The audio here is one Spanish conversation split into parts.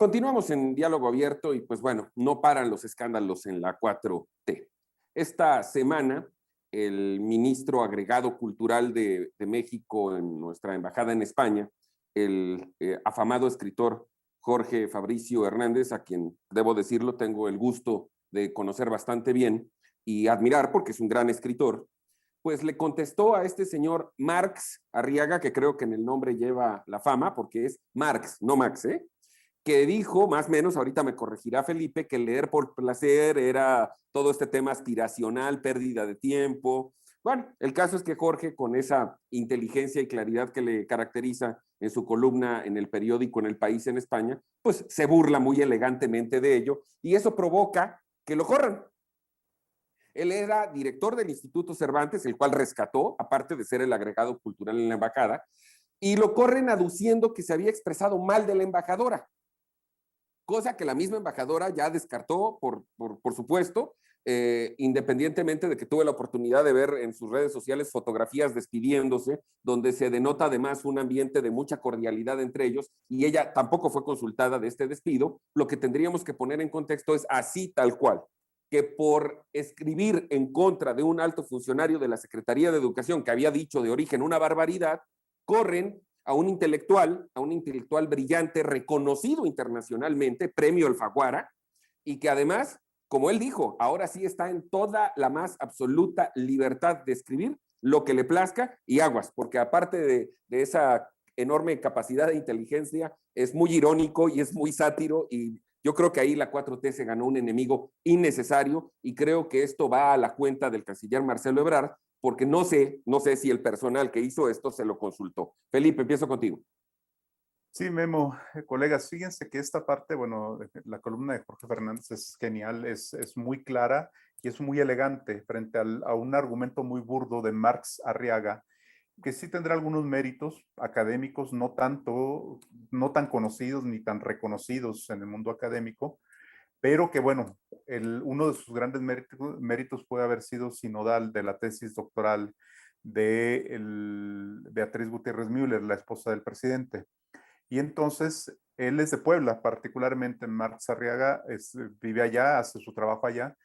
Continuamos en diálogo abierto y pues bueno, no paran los escándalos en la 4T. Esta semana, el ministro agregado cultural de México en nuestra embajada en España, el afamado escritor Jorge Fabricio Hernández, a quien debo decirlo, tengo el gusto de conocer bastante bien y admirar porque es un gran escritor, pues le contestó a este señor Marx Arriaga, que creo que en el nombre lleva la fama, porque es Marx, no Max, que dijo, más o menos, ahorita me corregirá Felipe, que leer por placer era todo este tema aspiracional, pérdida de tiempo. Bueno, el caso es que Jorge, con esa inteligencia y claridad que le caracteriza en su columna en el periódico En El País en España, pues se burla muy elegantemente de ello y eso provoca que lo corran. Él era director del Instituto Cervantes, el cual rescató, aparte de ser el agregado cultural en la embajada, y lo corren aduciendo que se había expresado mal de la embajadora, cosa que la misma embajadora ya descartó, por supuesto, independientemente de que tuve la oportunidad de ver en sus redes sociales fotografías despidiéndose, donde se denota además un ambiente de mucha cordialidad entre ellos, y ella tampoco fue consultada de este despido. Lo que tendríamos que poner en contexto es así tal cual, que por escribir en contra de un alto funcionario de la Secretaría de Educación que había dicho de origen una barbaridad, corren a un intelectual brillante, reconocido internacionalmente, premio Alfaguara, y que además, como él dijo, ahora sí está en toda la más absoluta libertad de escribir lo que le plazca y aguas, porque aparte de esa enorme capacidad de inteligencia, es muy irónico y es muy sátiro, y yo creo que ahí la 4T se ganó un enemigo innecesario, y creo que esto va a la cuenta del canciller Marcelo Ebrard, porque no sé si el personal que hizo esto se lo consultó. Felipe, empiezo contigo. Sí, Memo, colegas, fíjense que esta parte, bueno, la columna de Jorge Fernández es genial, es muy clara y es muy elegante frente a un argumento muy burdo de Marx Arriaga, que sí tendrá algunos méritos académicos, no tanto, no tan conocidos ni tan reconocidos en el mundo académico, pero que bueno, uno de sus grandes méritos puede haber sido sinodal de la tesis doctoral de Beatriz Gutiérrez Müller, la esposa del presidente. Y entonces, él es de Puebla, particularmente Marx Arriaga, vive allá, hace su trabajo allá,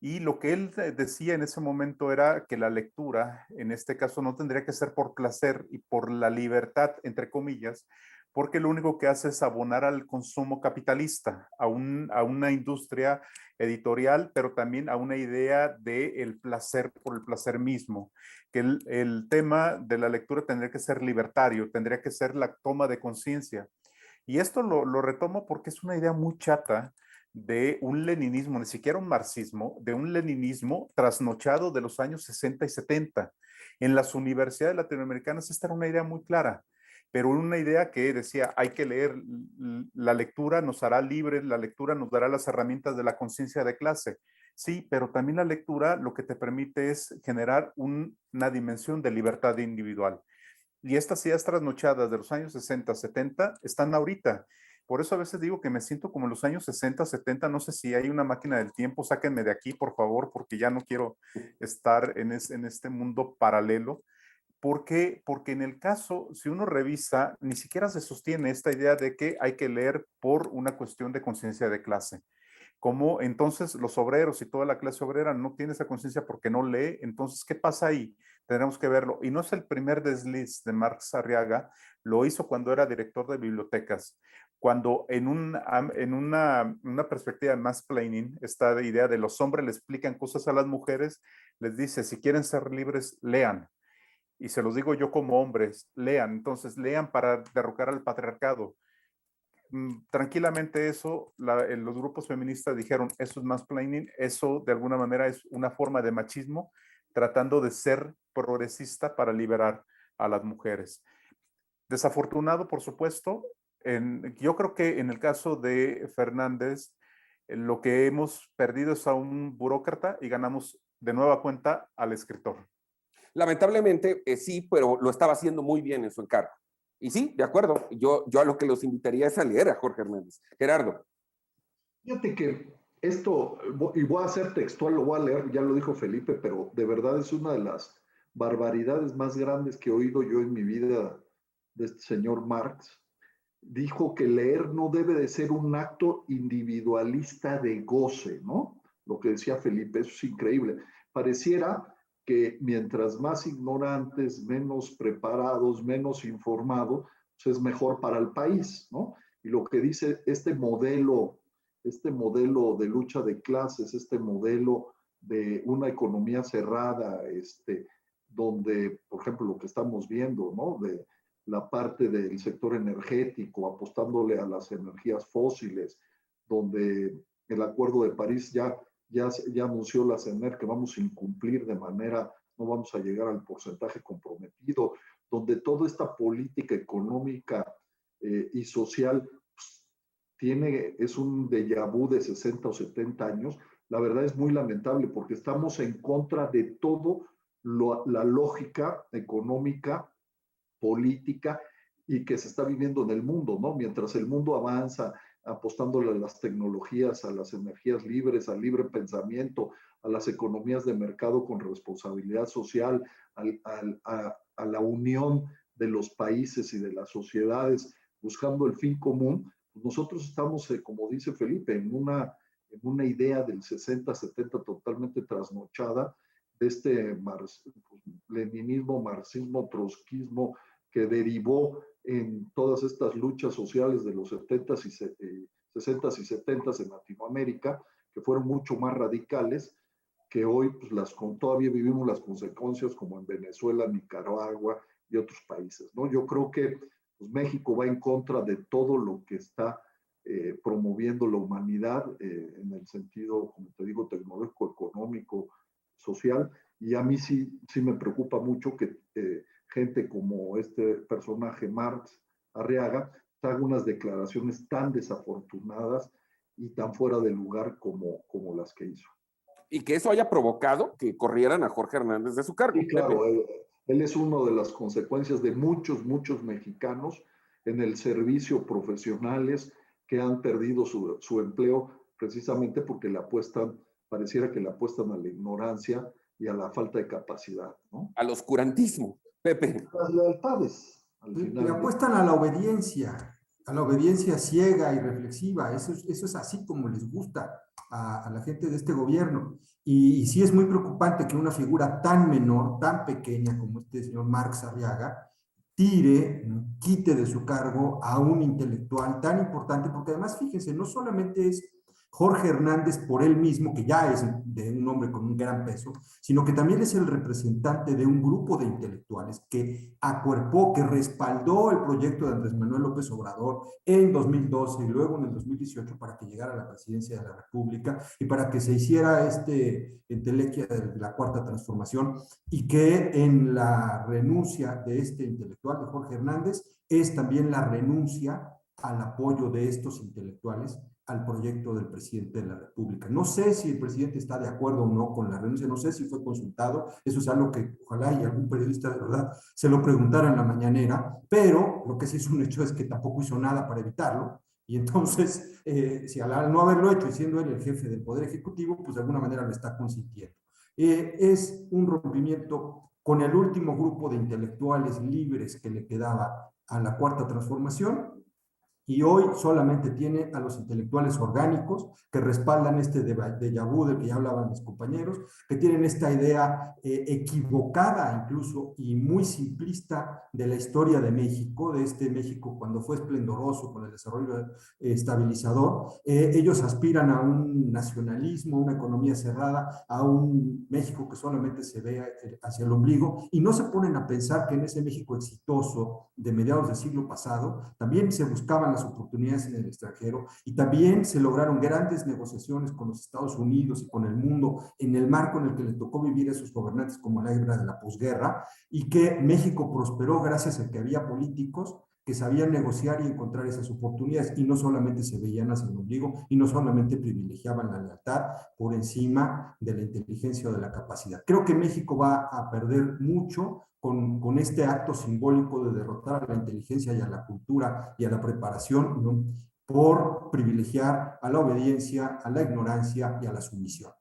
y lo que él decía en ese momento era que la lectura, en este caso, no tendría que ser por placer y por la libertad, entre comillas, porque lo único que hace es abonar al consumo capitalista, a una industria editorial, pero también a una idea del placer por el placer mismo, que el tema de la lectura tendría que ser libertario, tendría que ser la toma de conciencia. Y esto lo retomo porque es una idea muy chata de un leninismo, ni siquiera un marxismo, de un leninismo trasnochado de los años 60 y 70. En las universidades latinoamericanas esta era una idea muy clara, pero una idea que decía, hay que leer, la lectura nos hará libres, la lectura nos dará las herramientas de la conciencia de clase. Sí, pero también la lectura lo que te permite es generar una dimensión de libertad individual. Y estas ideas trasnochadas de los años 60, 70 están ahorita. Por eso a veces digo que me siento como en los años 60, 70, no sé si hay una máquina del tiempo, sáquenme de aquí, por favor, porque ya no quiero estar en este mundo paralelo. ¿Por qué? Porque en el caso, si uno revisa, ni siquiera se sostiene esta idea de que hay que leer por una cuestión de conciencia de clase. Como entonces los obreros y toda la clase obrera no tiene esa conciencia porque no lee, entonces, ¿qué pasa ahí? Tendremos que verlo. Y no es el primer desliz de Marx Arriaga, lo hizo cuando era director de bibliotecas, cuando en una perspectiva de mansplaining, esta idea de los hombres le explican cosas a las mujeres, les dice, si quieren ser libres, lean. Y se los digo yo como hombres, lean. Entonces, lean para derrocar al patriarcado. Tranquilamente eso, los grupos feministas dijeron, eso es mansplaining, eso de alguna manera es una forma de machismo, tratando de ser progresista para liberar a las mujeres. Desafortunado, por supuesto, yo creo que en el caso de Fernández, lo que hemos perdido es a un burócrata y ganamos de nueva cuenta al escritor. Lamentablemente, sí, pero lo estaba haciendo muy bien en su encargo. Y sí, de acuerdo, yo a lo que los invitaría es a leer a Jorge Hernández. Gerardo. Fíjate que esto, y voy a hacer textual, lo voy a leer, ya lo dijo Felipe, pero de verdad es una de las barbaridades más grandes que he oído yo en mi vida de este señor Marx. dijo que leer no debe de ser un acto individualista de goce, ¿no? Lo que decía Felipe, eso es increíble. Pareciera que mientras más ignorantes, menos preparados, menos informados, pues es mejor para el país, ¿no? Y lo que dice este modelo de lucha de clases, este modelo de una economía cerrada, donde, por ejemplo, lo que estamos viendo, ¿no? De la parte del sector energético, apostándole a las energías fósiles, donde el Acuerdo de París ya anunció la CNR que vamos a incumplir de manera, no vamos a llegar al porcentaje comprometido, donde toda esta política económica y social pues, es un déjà vu de 60 o 70 años. La verdad es muy lamentable porque estamos en contra de todo la lógica económica, política y que se está viviendo en el mundo, ¿no? Mientras el mundo avanza apostándole a las tecnologías, a las energías libres, al libre pensamiento, a las economías de mercado con responsabilidad social, a la unión de los países y de las sociedades buscando el fin común, nosotros estamos, como dice Felipe, en una idea del 60-70 totalmente trasnochada de este leninismo, marxismo, trotskismo que derivó en todas estas luchas sociales de los 70s y 60s y 70s en Latinoamérica, que fueron mucho más radicales, que hoy pues, todavía vivimos las consecuencias como en Venezuela, Nicaragua y otros países, ¿no? Yo creo que pues, México va en contra de todo lo que está promoviendo la humanidad en el sentido, como te digo, tecnológico, económico, social, y a mí sí me preocupa mucho que gente como este personaje Marx Arriaga haga unas declaraciones tan desafortunadas y tan fuera de lugar como las que hizo. Y que eso haya provocado que corrieran a Jorge Hernández de su cargo. Sí, claro, él es una de las consecuencias de muchos mexicanos en el servicio profesionales que han perdido su empleo precisamente porque pareciera que le apuestan a la ignorancia y a la falta de capacidad, ¿no? Al oscurantismo, Pepe. Las lealtades, al final. Le apuestan a la obediencia ciega y reflexiva. Eso es así como les gusta a la gente de este gobierno. Y sí es muy preocupante que una figura tan menor, tan pequeña como este señor Marx Arriaga, quite de su cargo a un intelectual tan importante, porque además, fíjense, no solamente es Jorge Hernández por él mismo, que ya es de un hombre con un gran peso, sino que también es el representante de un grupo de intelectuales que acuerpó, que respaldó el proyecto de Andrés Manuel López Obrador en 2012 y luego en el 2018 para que llegara a la presidencia de la República y para que se hiciera entelequia de la Cuarta Transformación, y que en la renuncia de este intelectual, de Jorge Hernández, es también la renuncia al apoyo de estos intelectuales al proyecto del presidente de la República. No sé si el presidente está de acuerdo o no con la renuncia, no sé si fue consultado, eso es algo que ojalá y algún periodista de verdad se lo preguntara en la mañanera, pero lo que sí es un hecho es que tampoco hizo nada para evitarlo, y entonces, si al no haberlo hecho y siendo él el jefe del Poder Ejecutivo, pues de alguna manera lo está consintiendo. Es un rompimiento con el último grupo de intelectuales libres que le quedaba a la Cuarta Transformación, y hoy solamente tiene a los intelectuales orgánicos que respaldan este déjà vu del que ya hablaban mis compañeros, que tienen esta idea equivocada incluso y muy simplista de la historia de México, de este México cuando fue esplendoroso con el desarrollo estabilizador. Ellos aspiran a un nacionalismo, una economía cerrada, a un México que solamente se ve hacia el ombligo, y no se ponen a pensar que en ese México exitoso de mediados del siglo pasado también se buscaban las oportunidades en el extranjero y también se lograron grandes negociaciones con los Estados Unidos y con el mundo en el marco en el que le tocó vivir a esos gobernantes como la época de la posguerra, y que México prosperó gracias a que había políticos que sabían negociar y encontrar esas oportunidades, y no solamente se veían hacia el ombligo y no solamente privilegiaban la lealtad por encima de la inteligencia o de la capacidad. Creo que México va a perder mucho con este acto simbólico de derrotar a la inteligencia y a la cultura y a la preparación, ¿no?, por privilegiar a la obediencia, a la ignorancia y a la sumisión.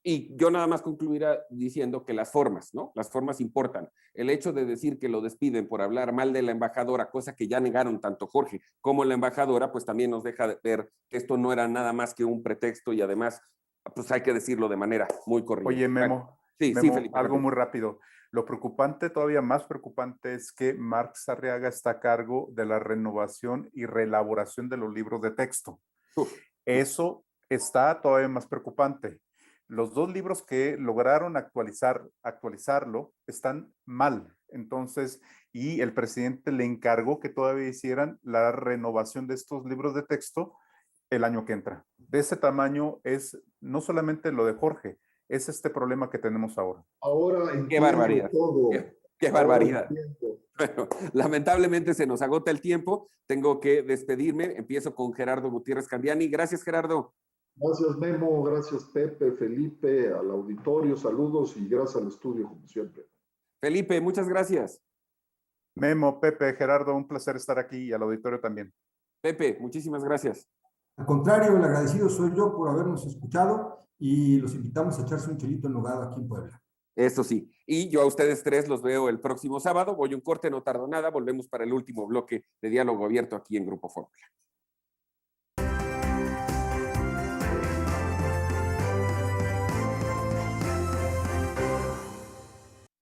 Y yo nada más concluirá diciendo que las formas, ¿no? Las formas importan. El hecho de decir que lo despiden por hablar mal de la embajadora, cosa que ya negaron tanto Jorge como la embajadora, pues también nos deja ver que esto no era nada más que un pretexto y además, pues hay que decirlo de manera muy corriente. Oye, Memo, Bueno, sí, Memo, Felipe. algo muy rápido. Lo preocupante, todavía más preocupante, es que Marx Arriaga está a cargo de la renovación y reelaboración de los libros de texto. Eso está todavía más preocupante. Los dos libros que lograron actualizarlo están mal. Entonces, y el presidente le encargó que todavía hicieran la renovación de estos libros de texto el año que entra. De ese tamaño es no solamente lo de Jorge, es este problema que tenemos ahora. Ahora Qué entiendo barbaridad. todo. Qué Ahora barbaridad. entiendo. Bueno, lamentablemente se nos agota el tiempo. Tengo que despedirme. Empiezo con Gerardo Gutiérrez Candiani. Gracias, Gerardo. Gracias, Memo. Gracias, Pepe, Felipe, al auditorio. Saludos y gracias al estudio, como siempre. Felipe, muchas gracias. Memo, Pepe, Gerardo, un placer estar aquí y al auditorio también. Pepe, muchísimas gracias. Al contrario, el agradecido soy yo por habernos escuchado y los invitamos a echarse un chelito en nogado aquí en Puebla. Eso sí. Y yo a ustedes tres los veo el próximo sábado. Voy a un corte, no tardo nada. Volvemos para el último bloque de Diálogo Abierto aquí en Grupo Fórmula.